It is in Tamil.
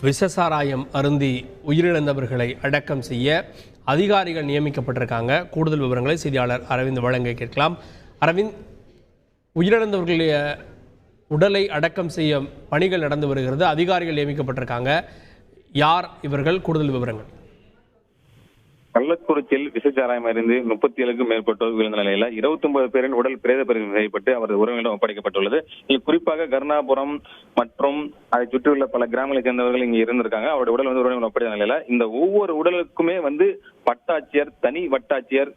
விஷசாராயம் அருந்தி உயிரிழந்தவர்களை அடக்கம் செய்ய அதிகாரிகள் நியமிக்கப்பட்டிருக்காங்க. கூடுதல் விவரங்களை செய்தியாளர் அரவிந்த் வழங்க கேட்கலாம். அரவிந்த், உயிரிழந்தவர்களுடைய உடலை அடக்கம் செய்ய பணிகள் நடந்து வருகிறது, அதிகாரிகள் நியமிக்கப்பட்டிருக்காங்க. யார் இவர்கள்? கூடுதல் விவரங்கள். கள்ளக்குறிச்சியில் விசச்சாராயம் அறிந்து 37க்கும் மேற்பட்டோர் விழுந்த நிலையில 29 பேரின் உடல் பிரேத பரிசோதனை செய்யப்பட்டு அவரது உறவினரிடம் ஒப்படைக்கப்பட்டுள்ளது. குறிப்பாக கருணாபுரம் மற்றும் அதை சுற்றியுள்ள பல கிராமங்களைச் சேர்ந்தவர்கள் இங்க இருந்திருக்காங்க. அவருடைய உடல் உறவினர் ஒப்படைத்த நிலையில இந்த ஒவ்வொரு உடலுக்குமே வட்டாட்சியர், தனி வட்டாட்சியர்